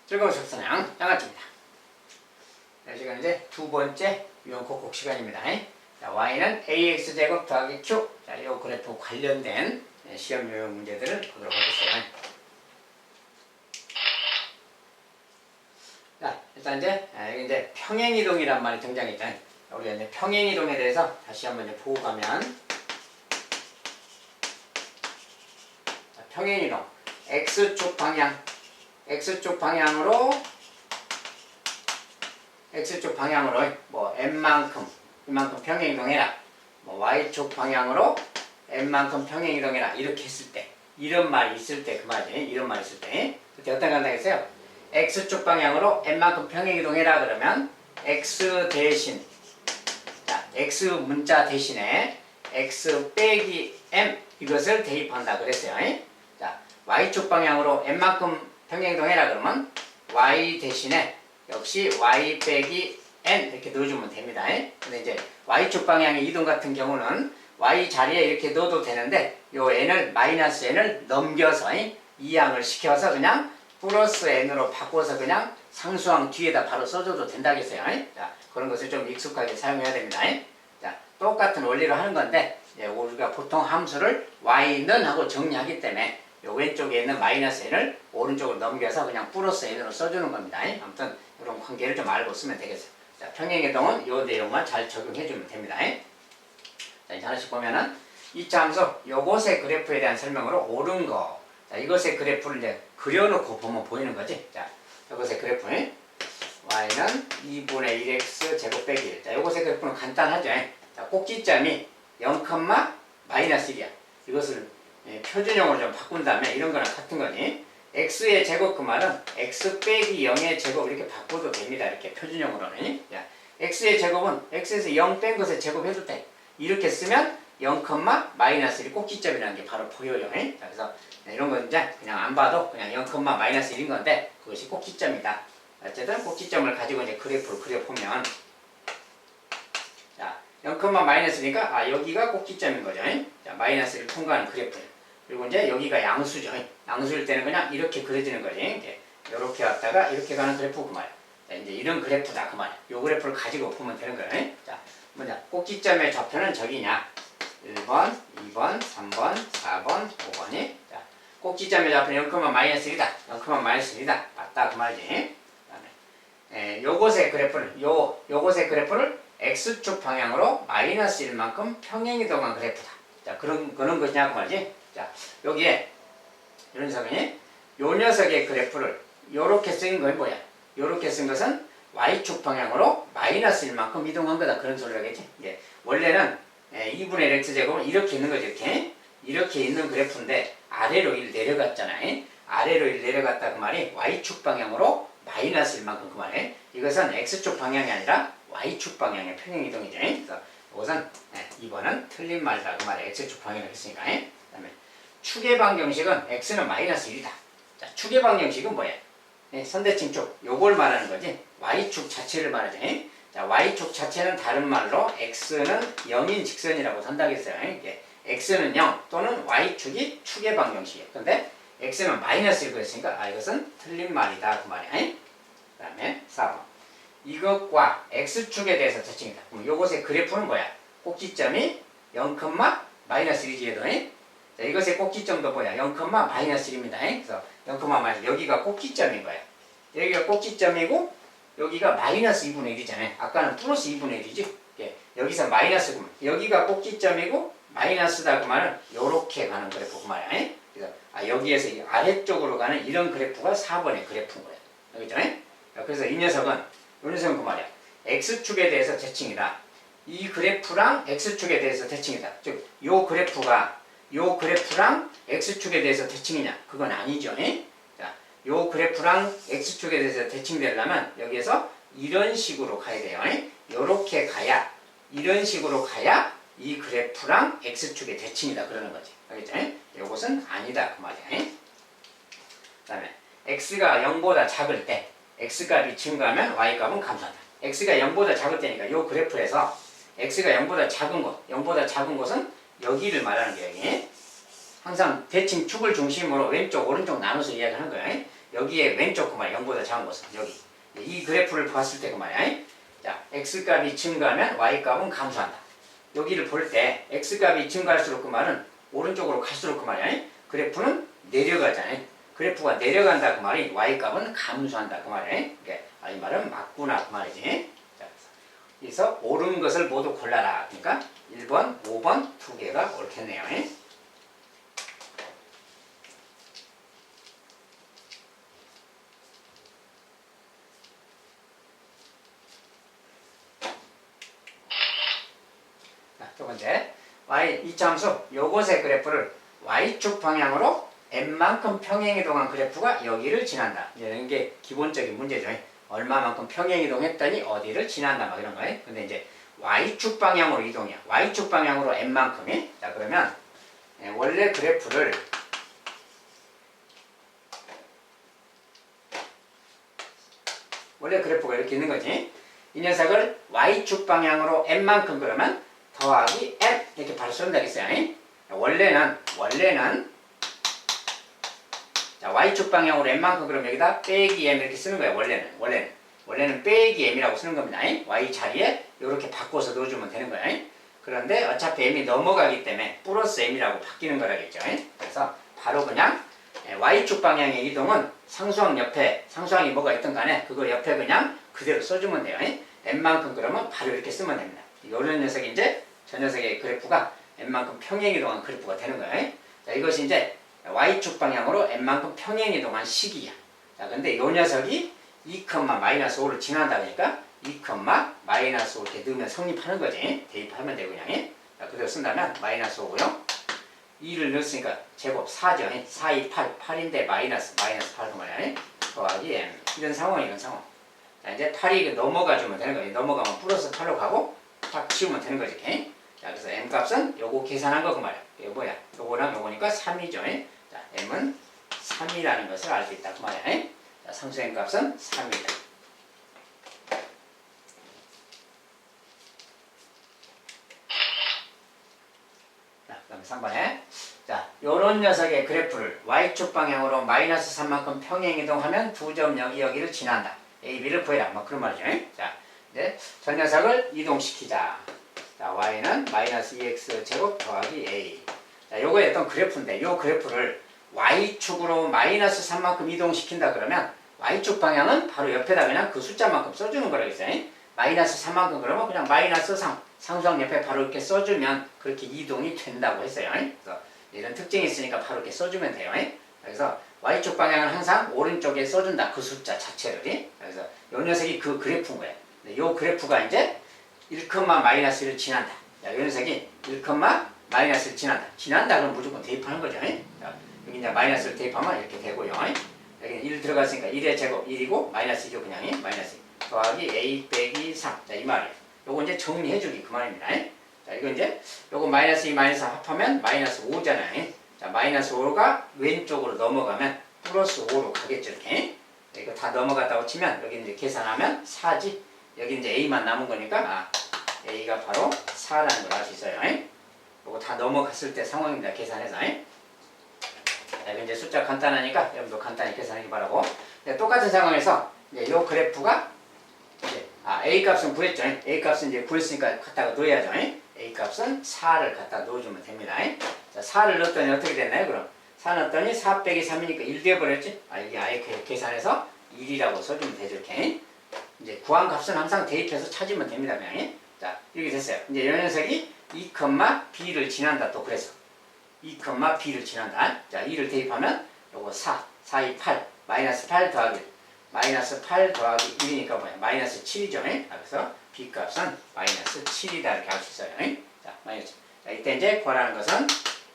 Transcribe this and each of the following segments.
즐거운 속사냥 양아치입니다. 자, 지금 이제 두 번째 유형 콕콕 시간입니다. 자, y는 ax제곱 더하기 q. 자, 이 그래프 관련된 시험 유형 문제들을 보도록 하겠어요. 자, 일단 이제 여기 이제 평행이동이란 말이 등장했죠. 우리가 이제 평행이동에 대해서 다시 한번 이제 보고 가면, 자, 평행이동 x축 방향으로 뭐 n만큼 이만큼 평행이동해라, 뭐 y축 방향으로 n만큼 평행이동해라, 이렇게 했을 때, 이런 말이 있을 때 그 말이지. 이런 말이 있을 때 그때 어떤 거 한다겠어요? x축 방향으로 n만큼 평행이동해라 그러면 x 대신, 자, x 문자 대신에 x 빼기 m 이것을 대입한다 그랬어요. 자, y축 방향으로 n만큼 평행이동해라 그러면 y 대신에 역시 y 빼기 n 이렇게 넣어주면 됩니다. 근데 이제 y축 방향의 이동 같은 경우는 y 자리에 이렇게 넣어도 되는데, 요 n을 마이너스 n을 넘겨서 이항을 시켜서 그냥 플러스 n으로 바꿔서 그냥 상수항 뒤에다 바로 써줘도 된다겠어요. 자, 그런 것을 좀 익숙하게 사용해야 됩니다. 자, 똑같은 원리로 하는 건데, 우리가 보통 함수를 y는 하고 정리하기 때문에 요 왼쪽에 있는 마이너스 n을 오른쪽으로 넘겨서 그냥 플러스 n으로 써주는 겁니다. 아무튼 이런 관계를 좀 알고 쓰면 되겠어요. 자, 평행이동은 요 내용만 잘 적용해주면 됩니다. 자, 이제 하나씩 보면은 2차 함수 요것의 그래프에 대한 설명으로 옳은 거. 자, 이것의 그래프를 이제 그려놓고 보면 보이는 거지. 자, 요것의 그래프 y는 2분의 1x 제곱 빼기 1. 자, 요것의 그래프는 간단하죠. 자, 꼭지점이 0,-1이야. 이것을 표준형으로 좀 바꾼 다음에 이런 거랑 같은 거니, x의 제곱 그 말은 x 빼기 0의 제곱 이렇게 바꿔도 됩니다. 이렇게 표준형으로는. 자, x의 제곱은 x에서 0 뺀 것의 제곱 해도 돼. 이렇게 쓰면 0,-1이 꼭지점이라는 게 바로 보여요. 자, 그래서 이런 건 이제 그냥 안 봐도 그냥 0,-1인 건데 그것이 꼭지점이다. 어쨌든 꼭지점을 가지고 이제 그래프를 그려보면, 자, 0,-니까 여기가 꼭지점인 거죠. 자, 마이너스를 통과하는 그래프. 그리고 이제 여기가 양수죠. 양수일 때는 그냥 이렇게 그려지는 거지. 이렇게 왔다가 이렇게 가는 그래프 그 말이야. 자, 이제 이런 그래프다 그 말이야. 요 그래프를 가지고 보면 되는 거예요. 자, 먼저 꼭지점의 좌표는 저기냐? 1번, 2번, 3번, 4번, 5번이. 자, 꼭지점의 좌표는 0,-1이다. 0,-1이다. 맞다 그 말이지. 그다음에 요것의 그래프를 x축 방향으로 마이너스 1만큼 평행이동한 그래프다. 자, 그런 것이냐 그 말이지. 자, 여기에 이런 녀석이, 요 녀석의 그래프를 요렇게 쓴 건 뭐야? 요렇게 쓴 것은 y축 방향으로 마이너스 1만큼 이동한 거다. 그런 소리를 하겠지. 원래는 2분의 1x제곱은 이렇게 있는 거지. 이렇게 있는 그래프인데 아래로 1 내려갔잖아요. 아래로 1 내려갔다 그 말이 y축 방향으로 마이너스 1만큼 그 말이에요. 이것은 x축 방향이 아니라 y축 방향의 평행이동이죠. 그래서 이것은 2번은 틀린 말이다 그 말이에요. x축 방향을 했으니까. 그 다음에 축의 방정식은 x는 마이너스 1이다. 자, 축의 방정식은 뭐야? 선대칭축, 요걸 말하는 거지. y축 자체를 말하지. 자, y축 자체는 다른 말로 x는 0인 직선이라고 한다겠어요. x는 0 또는 y축이 축의 방정식이에요. 근데 x는 마이너스 1고 했으니까 이것은 틀린 말이다 그 말이야. 그 다음에 4번. 이것과 x축에 대해서 대칭이다. 그럼 요것의 그래프는 뭐야? 꼭지점이 0,-1이지 얘도. 자, 이것의 꼭지점도 뭐야? 0,-1입니다. 그래서 0,- 여기가 꼭지점인 거야. 여기가 꼭지점이고 여기가 마이너스 2분의 1이잖아요. 아까는 플러스 2분의 1이지. 여기서 마이너스구만. 여기가 꼭지점이고 마이너스다 그 말은 요렇게 가는 그래프 그 말이야. 그래서 여기에서 이 아래쪽으로 가는 이런 그래프가 4번의 그래프인 거야. 알겠죠? 그래서 이 녀석은 그 말이야. x축에 대해서 대칭이다. 이 그래프랑 x축에 대해서 대칭이다. 즉, 요 그래프랑 x축에 대해서 대칭이냐? 그건 아니죠. 자, 요 그래프랑 x축에 대해서 대칭되려면 여기에서 이런 식으로 가야 돼요. 요렇게 가야, 이런 식으로 가야 이 그래프랑 x축의 대칭이다 그러는 거지. 알겠죠? 요것은 아니다 그 말이야. 그 다음에 x가 0보다 작을 때 x값이 증가하면 y값은 감소한다. x가 0보다 작을 때니까 요 그래프에서 x가 0보다 작은 곳은 여기를 말하는 거예요. 항상 대칭축을 중심으로 왼쪽 오른쪽 나눠서 이야기하는 거예요. 여기에 왼쪽 그 말이야. 0보다 작은 것은 여기. 이 그래프를 봤을 때 그 말이야. 자, x값이 증가하면 y값은 감소한다. 여기를 볼 때 x값이 증가할수록 그 말은 오른쪽으로 갈수록 그 말이야. 그래프는 내려가잖아요. 그래프가 내려간다 그 말이 y값은 감소한다 그 말이야. 그러니까 이 말은 맞구나 그 말이지. 자, 그래서 옳은 것을 모두 골라라. 그러니까 1번, 5번 두 개가 옳겠네요. 두 번째, 이 참수 요것의 그래프를 y축 방향으로 n만큼 평행이동한 그래프가 여기를 지난다. 이런 게 기본적인 문제죠. 얼마만큼 평행이동했더니 어디를 지난다 막 이런 거예요. 근데 이제 y축 방향으로 이동이야. y축 방향으로 n만큼이. 자, 그러면 원래 그래프를 원래 그래프가 이렇게 있는 거지. 이 녀석을 y축 방향으로 n만큼 그러면 더하기 m 이렇게 바로 쓴다 했어요. 원래는 자, y축 방향으로 n만큼 그럼 여기다 빼기 m 이렇게 쓰는 거예요. 원래는 빼기 m이라고 쓰는 겁니다. y 자리에 이렇게 바꿔서 넣어주면 되는 거예요. 그런데 어차피 m이 넘어가기 때문에 플러스 m이라고 바뀌는 거라겠죠. 그래서 바로 그냥 y축 방향의 이동은 상수항이 뭐가 있든 간에 그거 옆에 그냥 그대로 써주면 돼요. n만큼 그러면 바로 이렇게 쓰면 됩니다. 이런 녀석이 이제 저 녀석의 그래프가 n만큼 평행이동한 그래프가 되는 거예요. 자, 이것이 이제 y축 방향으로 n만큼 평행이동한 시기야. 자, 근데 이 녀석이 2,-5를 지난다 그러니까 2,-5 이렇게 넣으면 성립하는 거지. 대입하면 되고 그냥. 자, 그대로 쓴다면 -5고요. 2를 넣었으니까 제곱 4죠. 4, 2, 8. 8인데 마이너스 8 그 말이야. 더하기 m. 이런 상황. 자, 이제 8이 넘어가 주면 되는 거지. 넘어가면 플러스 8로 가고 딱 지우면 되는 거지. 자, 그래서 m 값은 요거 계산한 거 그 말이야. 이거 뭐야? 요거랑 요거니까 3이죠. 자, m은 3이라는 것을 알 수 있다 그 말이야. 자, 상수 m 값은 3이다. 자, 그다음에 3번에 자, 요런 녀석의 그래프를 y축 방향으로 -3만큼 평행이동하면 두 점 여기를 지난다. a, b를 구해라. 뭐 그런 말이죠. 자, 이제 저 녀석을 이동시키자. 자, y는 -2x 제곱 더하기 a. 자, 요거의 어떤 그래프인데, 요 그래프를 y축으로 -3만큼 이동시킨다 그러면 y축 방향은 바로 옆에다 그냥 그 숫자만큼 써주는 거라겠어요. -3만큼 그러면 그냥 -3 상수항 옆에 바로 이렇게 써주면 그렇게 이동이 된다고 했어요. 그래서 이런 특징이 있으니까 바로 이렇게 써주면 돼요. 그래서 y축 방향은 항상 오른쪽에 써준다. 그 숫자 자체를. 그래서 요 녀석이 그 그래프인 거예요. 요 그래프가 이제 1,-1을 지난다. 자, 이 녀석이 1,-1을 지난다. 지난다 그러면 무조건 대입하는 거죠. 자, 여기 이제 마이너스를 대입하면 이렇게 되고요. 여기 1 들어갔으니까 1의 제곱 1이고 마이너스죠 그냥. 마이너스 더하기 a 빼기 3. 자, 이 말이에요. 요거 이제 정리해주기 그 말입니다. 자, 이거 이제 요거 -2 -3 합하면 -5잖아요. 자, -5가 왼쪽으로 넘어가면 +5로 가겠죠 이렇게. 이거 다 넘어갔다고 치면 여기 이제 계산하면 4지. 여기 이제 a만 남은 거니까 a가 바로 4라는 걸 알 수 있어요. 요거 다 넘어갔을 때 상황입니다. 계산해서. 자, 이거 이제 숫자 간단하니까 여러분도 간단히 계산하기 바라고. 똑같은 상황에서 이제 요 그래프가 이제 a 값은 구했죠. a 값은 이제 구했으니까 갖다가 넣어야죠. a 값은 4를 갖다 넣어주면 됩니다. 자, 4를 넣었더니 어떻게 됐나요? 그럼 4 넣었더니 4 빼기 3이니까 1 되어버렸지? 이게 아예 계산해서 1이라고 써주면 되죠. 이렇게. 이제 구한 값은 항상 대입해서 찾으면 됩니다. 그냥. 자, 이렇게 됐어요. 이제 이 녀석이 2,b를 지난다. 또 그래서 2,b를 지난다. 자, 2를 대입하면 요거 4, 2, 8, -8 더하기 -8 더하기 1이니까 뭐야? -7이죠. 그래서 b 값은 -7이다 이렇게 알 수 있어요. 자, 자, 이때 이제 구하라는 것은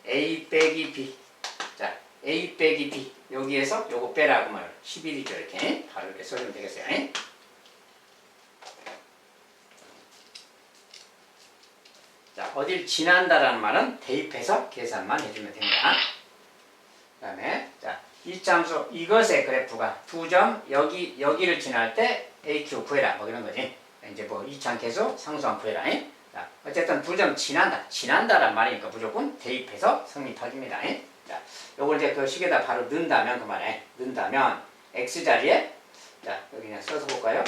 a 빼기 b. 자, a 빼기 b 여기에서 요거 빼라고 말 11이죠. 이렇게 바로 이렇게 써주면 되겠어요. 자, 어딜 지난다라는 말은 대입해서 계산만 해주면 됩니다. 그 다음에 자, 이 참수 이것의 그래프가 두 점 여기를 지날 때 AQ 구해라 뭐 이런 거지. 이제 뭐 이차계수 상수항 구해라. 자, 어쨌든 두 점 지난다란 말이니까 무조건 대입해서 성립해줍니다. 자, 요걸 이제 그 식에다 바로 넣는다면 그 말에 넣는다면 x자리에 자 여기 그냥 써서 볼까요?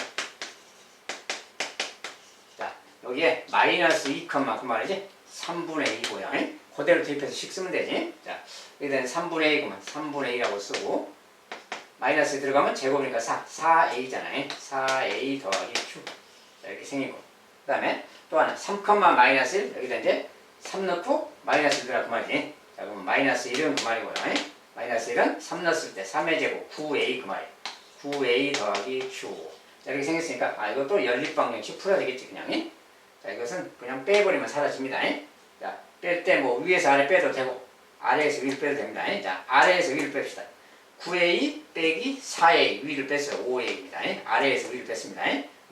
자 여기에 마이너스 2, 그 말이지 3분의 2고요. 그대로 대입해서 식 쓰면 되지. 자 여기다는 3분의 2구만 3분의 2라고 쓰고 마이너스 들어가면 제곱이니까 4a잖아요. 4a 더하기 q 자, 이렇게 생기고 그 다음에 또 하나 3, 마이너스 1 여기다 이제 3 넣고 마이너스 1 들어가 그 말이지. 자 그럼 마이너스 1은 그 말이고요. 마이너스 1은 3 넣었을 때 3의 제곱 9a 그 말이에요. 9a 더하기 q 자 이렇게 생겼으니까 이것도 연립방정식 풀어야 되겠지 그냥. 자 이것은 그냥 빼버리면 사라집니다. 자 뺄 때 뭐 위에서 아래 빼도 되고 아래에서 위를 빼도 됩니다. 자 아래에서 위를 뺍시다. 9a 빼기 4a 위를 뺐어요. 5a입니다. 아래에서 위를 뺐습니다.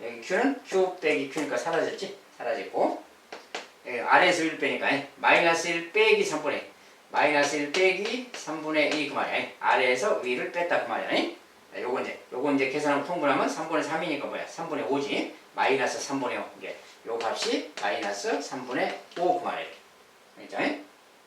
여기 q는 q 빼기 q니까 사라졌지? 사라졌고 아래에서 위를 빼니까 마이너스 1 빼기 3분의 1 마이너스 1 빼기 3분의 2 그 말이야. 아래에서 위를 뺐다 그 말이야. 요거 이제 계산하면 통분하면 3분의 3이니까 뭐야? 3분의 5지. 마이너스 3분의 5. 요 값이 마이너스 3분의 5 그 말이에요. 알겠죠?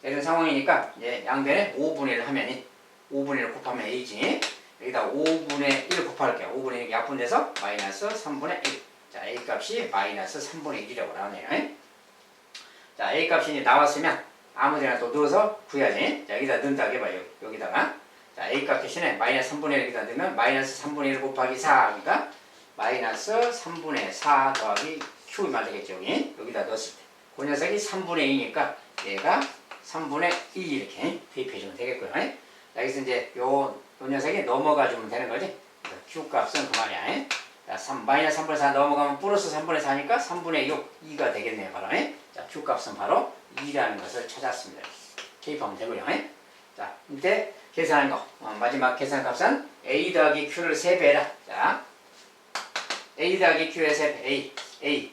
이런 상황이니까 이제 양변에 5분의 1을 하면 5분의 1 곱하면 a지. 여기다 5분의 1 곱할게요. 5분의 1이 약분돼서 마이너스 3분의 1. 자, a 값이 마이너스 3분의 1이라고 나오네요. 자, a 값이 이제 나왔으면 아무데나 또 넣어서 구해야지. 자, 여기다 넣는다고 해봐요. 여기다가. 자, a 값 대신에 마이너스 3분의 1 여기다 넣으면 마이너스 3분의 1 곱하기 4. 그러니까 마이너스 3분의 4 더하기 q 말 되겠죠. 여기다 넣었을 때. 그 녀석이 3분의 2니까 얘가 3분의 2 이렇게 대입해주면 되겠고요. 자, 여기서 이제 요 녀석이 넘어가 주면 되는 거지. q 값은 그 말이야. 자, 마이너스 3분의 4 넘어가면 플러스 3분의 4니까 3분의 6, 2가 되겠네요. 바로. 자, q 값은 바로 2라는 것을 찾았습니다. 대입하면 되고요. 자, 이때 계산한 거. 마지막 계산 값은 a 더하기 q를 3배 해라. 자, a 더하기 q의 3배.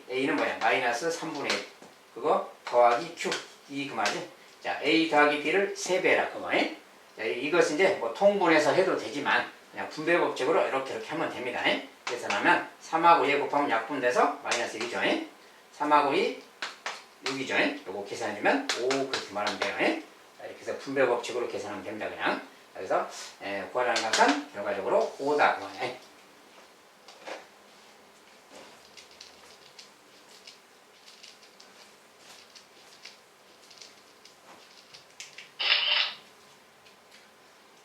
a는 뭐야? 마이너스 3분의 1. 그거 더하기 q. 그 말이지. 자, a 더하기 b를 3배 해라. 그거. 자, 이것은 이제 뭐 통분해서 해도 되지만 그냥 분배법칙으로 이렇게 하면 됩니다. 계산하면 3하고 2 곱하면 약분돼서 마이너스 1이죠. 3하고 2 6이죠. 요거 계산해주면 5 그렇게 말하면 돼요. 자, 이렇게 해서 분배법칙으로 계산하면 됩니다. 그냥. 그래서 구하라는 값은 결과적으로 5다.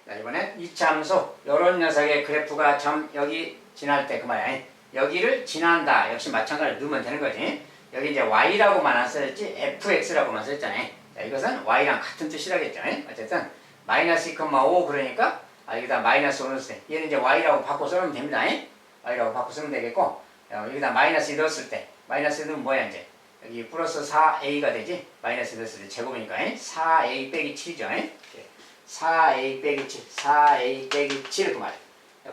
자, 이번엔 이차함수 요런 녀석의 그래프가 점 여기 지날 때 그 말이야. 여기를 지난다. 역시 마찬가지로 넣으면 되는 거지. 여기 이제 y라고만 안 써졌지 fx라고만 썼잖아요. 자, 이것은 y랑 같은 뜻이라겠죠. 어쨌든 마이너스 2,5 그러니까 여기다 마이너스 5 넣었을 때 얘는 이제 y라고 바꿔 쓰면 됩니다. y라고 바꿔 쓰면 되겠고 여기다 마이너스 2 넣었을 때 마이너스 2는 뭐야 이제 여기 플러스 4a가 되지. 마이너스 2 넣었을 때 제곱이니까 4a 빼기 7이죠. 4a 빼기 7, 4a 빼기 7 그 말이야.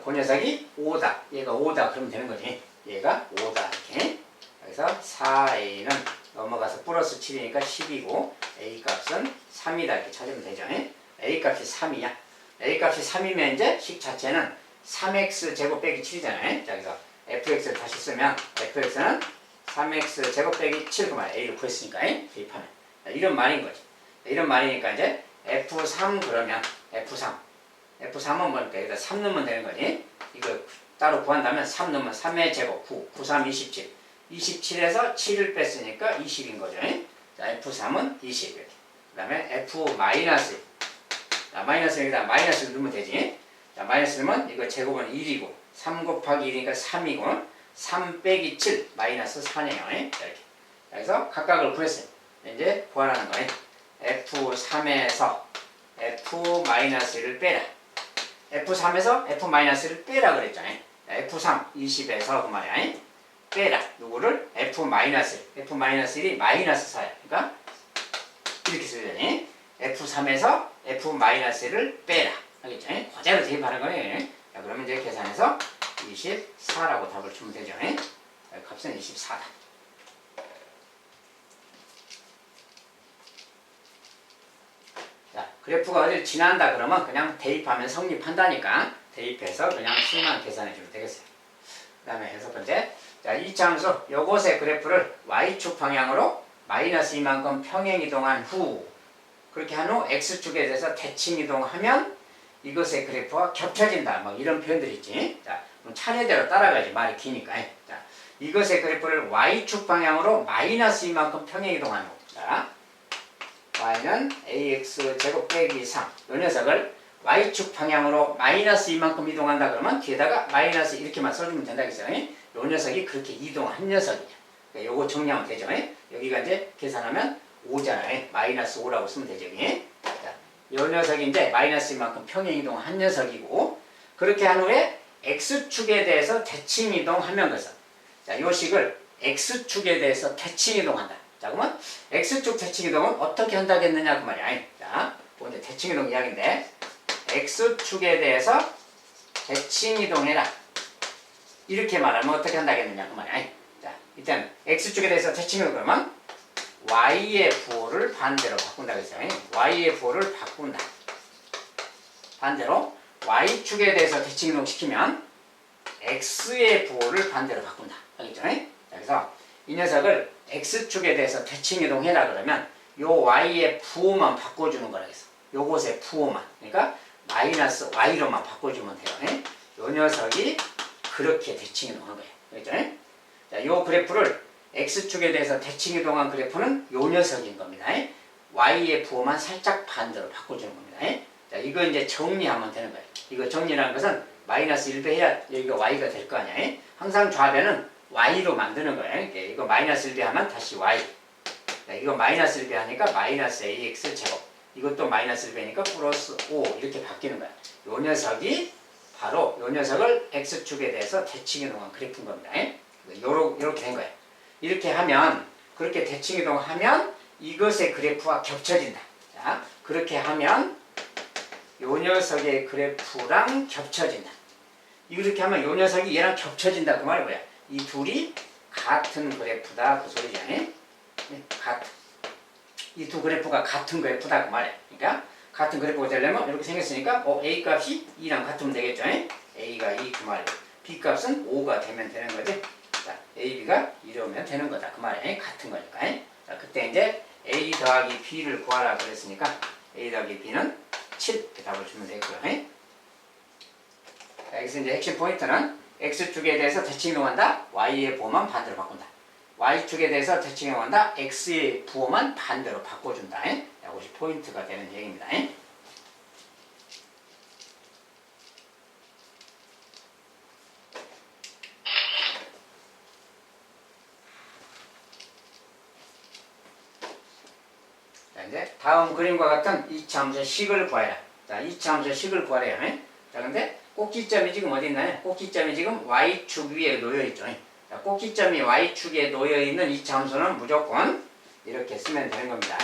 그 녀석이 5다. 얘가 5다. 그러면 되는 거지. 얘가 5다. 이렇게. 그래서 4a는 넘어가서 플러스 7이니까 10이고 a 값은 3이다. 이렇게 찾으면 되죠. a 값이 3이야. a 값이 3이면 이제 식 자체는 3x 제곱 빼기 7이잖아요. 자, 그래서 fx를 다시 쓰면 fx는 3x 제곱 빼기 7 그 말이야. a를 구했으니까 대입하면. 이런 말인 거지. 이런 말이니까 이제 F3 그러면 F3은 뭐니까 여기다 3 넣으면 되는 거지. 이거 따로 구한다면 3 넣으면 3의 제곱 9, 9, 3, 27 27에서 7을 뺐으니까 20인 거죠. 자, F3은 20 이렇게. 그 다음에 F 마이너스 자, 마이너스 여기다 마이너스를 넣으면 되지. 자, 마이너스 넣으면 이거 제곱은 1이고 3 곱하기 1이니까 3이고 3 빼기 7 마이너스 4네요. 자, 이렇게. 그래서 각각을 구했어요. 이제 구하라는 거예요. F3에서 F-1을 빼라. F3에서 F-1을 빼라 그랬잖아요. F3, 20에서 그 말이야. 빼라. 누구를? F-1이 마이너스 4야. 그러니까 이렇게 써야 되네. F3에서 F-1을 빼라. 알겠죠? 그대로 대입하는 거예요. 자, 그러면 이제 계산해서 24라고 답을 주면 되죠. 값은 24다. 자, 그래프가 어디를 지난다 그러면 그냥 대입하면 성립한다니까 대입해서 그냥 식만 계산해 주면 되겠어요. 그 다음에 6번째. 자, 이차함수 요것의 그래프를 y축 방향으로 마이너스 이만큼 평행 이동한 후 그렇게 한 후 x축에 대해서 대칭 이동하면 이것의 그래프와 겹쳐진다. 뭐 이런 표현들이 있지. 자, 그럼 차례대로 따라가야지. 말이 기니까. 자, 이것의 그래프를 y축 방향으로 마이너스 이만큼 평행이동하는 거. 자, y는 ax 제곱 빼기 3. 이 녀석을 y축 방향으로 마이너스 이만큼 이동한다 그러면 뒤에다가 마이너스 이렇게만 써주면 된다겠어요. 이 녀석이 그렇게 이동한 녀석이야. 그러니까 요거 정리하면 되죠. 여기가 이제 계산하면 5잖아요. 마이너스 5라고 쓰면 되죠. 자, 요 녀석이 이제 마이너스 이만큼 평행이동한 녀석이고, 그렇게 한 후에 x축에 대해서 대칭이동하면 그래서 자, 요 식을 x축에 대해서 대칭이동한다. 자, 그러면 x축 대칭이동은 어떻게 한다겠느냐 그 말이야. 자, 먼저 대칭이동 이야기인데 x축에 대해서 대칭이동해라. 이렇게 말하면 어떻게 한다겠느냐 그 말이야. 자, 일단 x축에 대해서 대칭이동 그러면 y의 부호를 반대로 바꾼다고 했어요. y의 부호를 바꾼다. 반대로 y축에 대해서 대칭이동 시키면 x의 부호를 반대로 바꾼다. 알겠죠? 그래서 이 녀석을 x축에 대해서 대칭이동해라 그러면 요 y의 부호만 바꿔주는 거라 그래서 요것의 부호만, 그러니까 마이너스 y로만 바꿔주면 돼요. 요 녀석이 그렇게 대칭이동한 거예요. 알겠죠? 자, 요 그래프를 x축에 대해서 대칭이동한 그래프는 요 녀석인 겁니다. y의 부호만 살짝 반대로 바꿔주는 겁니다. 자, 이거 이제 정리하면 되는 거예요. 이거 정리라는 것은 마이너스 1배 해야 여기가 y가 될 거 아니야. 항상 좌변은 y로 만드는 거예요. 이거 마이너스 1배 하면 다시 y. 자, 이거 마이너스 1배 하니까 마이너스 ax 제곱. 이것도 마이너스 1배니까 플러스 5 이렇게 바뀌는 거야. 요 녀석이 바로 요 녀석을 x축에 대해서 대칭이동한 그래프인 겁니다. 요렇게 된 거예요. 이렇게 하면, 그렇게 대칭이동하면 이것의 그래프와 겹쳐진다. 자, 그렇게 하면 요 녀석의 그래프랑 겹쳐진다. 이렇게 하면 요 녀석이 얘랑 겹쳐진다. 그 말이 뭐야? 이 둘이 같은 그래프다. 그 소리죠. 같은. 이 두 그래프가 같은 그래프다. 그 말이야. 그러니까 같은 그래프가 되려면 이렇게 생겼으니까 A 값이 2랑 같으면 되겠죠. A가 2 그 말이야. B 값은 5가 되면 되는 거지. 자, A, B가 이러면 되는 거다. 그 말이야. 같은 거니까. 자, 그때 이제 A 더하기 B를 구하라 그랬으니까 A 더하기 B는 7 이렇게 답을 주면 되고요. 자, 여기서 이제 핵심 포인트는 X축에 대해서 대칭이동한다. Y의 부호만 반대로 바꾼다. Y축에 대해서 대칭이동한다. X의 부호만 반대로 바꿔준다. 이것이 포인트가 되는 얘기입니다. 자, 이제 다음 그림과 같은 이차함수의 식을 구하라. 자, 이차함수의 식을 구하래요. 자, 근데 꼭지점이 지금 어디 있나요? 꼭지점이 지금 Y축 위에 놓여있죠. 자, 꼭지점이 Y축에 놓여있는 이차함수는 무조건 이렇게 쓰면 되는 겁니다.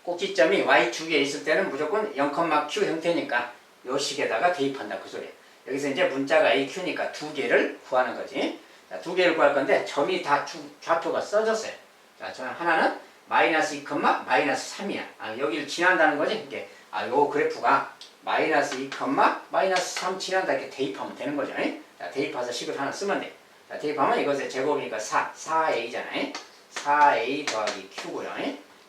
꼭지점이 Y축 위에 있을 때는 무조건 0,Q 형태니까 요 식에다가 대입한다. 그 소리예요. 여기서 이제 문자가 AQ니까 두 개를 구하는 거지. 자, 두 개를 구할 건데 점이 다 좌표가 써졌어요. 자, 저는 하나는 마이너스 2, 마이너스 3이야. 여기를 지난다는 거지. 이게 요 그래프가 마이너스 2, 마이너스 3 지난다 이렇게 대입하면 되는 거죠. 자, 대입해서 식을 하나 쓰면 돼. 자, 대입하면 이것의 제곱이니까 4a잖아요. 4a 더하기 q고요.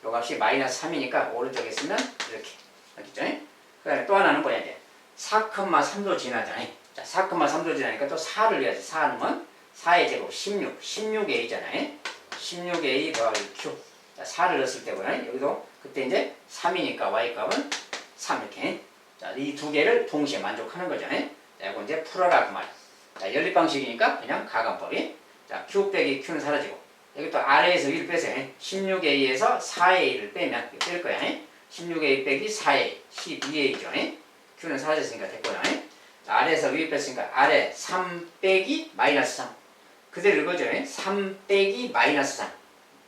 요 값이 마이너스 3이니까 오른쪽에 쓰면 이렇게. 알겠죠? 그 다음에 또 하나는 뭐냐 이제 4,3도 지나잖아요. 자, 4,3도 지나니까 또 4를 해야지. 4는 4의 제곱 16a잖아요. 16a 더하기 q. 자, 4를 넣었을 때고요. 여기도 그때 이제 3이니까 y값은 3 이렇게. 자, 이 두 개를 동시에 만족하는 거죠. 자, 이거 이제 풀어라 그 말. 자, 연립 방식이니까 그냥 가감법이. 자, q 빼기 q는 사라지고. 여기 또 아래에서 1 빼세요. 16a에서 4a를 빼면 뺄 거야. 16a 빼기 4a, 12a죠. q는 사라졌으니까 됐고요. 자, 아래에서 1 뺐으니까 아래 3 빼기 마이너스 3. 그대로 이거죠. 3 빼기 마이너스 3.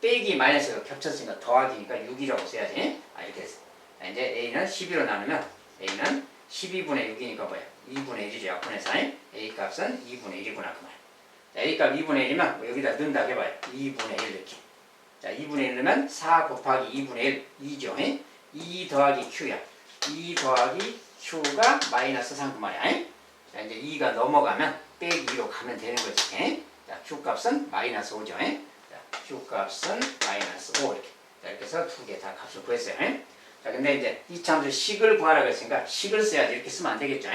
빼기 마이너스가 겹쳤으니까 더하기니까 6이라고 써야지. 이렇게 됐어. 자, 이제 a는 12로 나누면 a는 12분의 6이니까 뭐야? 2분의 1이죠. 약분해서 a 값은 2분의 1이구나 그 말. 자, a 값 2분의 1이면 뭐 여기다 넣는다 해봐요. 2분의 1 이렇게. 자, 2분의 1 넣으면 4 곱하기 2분의 1 2죠. 2 더하기 q야. 2 더하기 q가 마이너스 3 그 말이야. 자, 이제 2가 넘어가면 빼기 2로 가면 되는 거지. 자, q 값은 마이너스 5죠. 자, q 값은 마이너스 5 이렇게. 자, 이렇게 해서 두 개 다 값을 구했어요. 자, 근데 이제 이차함수 식을 구하라고 했으니까 식을 써야지. 이렇게 쓰면 안 되겠죠.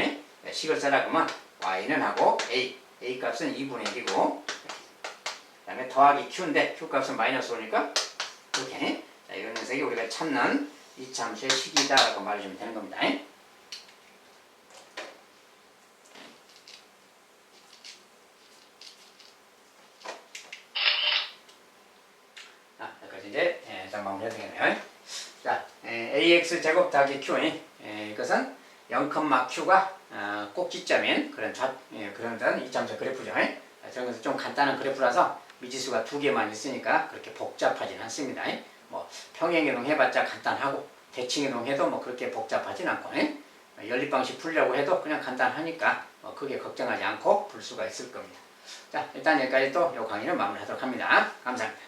식을 써라 그러면 y는 하고 a 값은 2분의 1이고 그 다음에 더하기 q인데 q 값은 마이너스 오니까 이렇게. 자, 이런 녀석이 우리가 찾는 이차함수의 식이다라고 말해주면 되는 겁니다. 여기까지 이제 마무리해야 되겠네요. 자, ax 제곱 더하기 q 이것은 0,q가 꼭지점인 그런 이차함수 그래프죠. 저런 것은 좀 간단한 그래프라서 미지수가 두 개만 있으니까 그렇게 복잡하진 않습니다. 뭐 평행이동 해봤자 간단하고 대칭이동 해도 뭐 그렇게 복잡하진 않고 연립방식 풀려고 해도 그냥 간단하니까 뭐 크게 걱정하지 않고 풀 수가 있을 겁니다. 자, 일단 여기까지 또 이 강의는 마무리하도록 합니다. 감사합니다.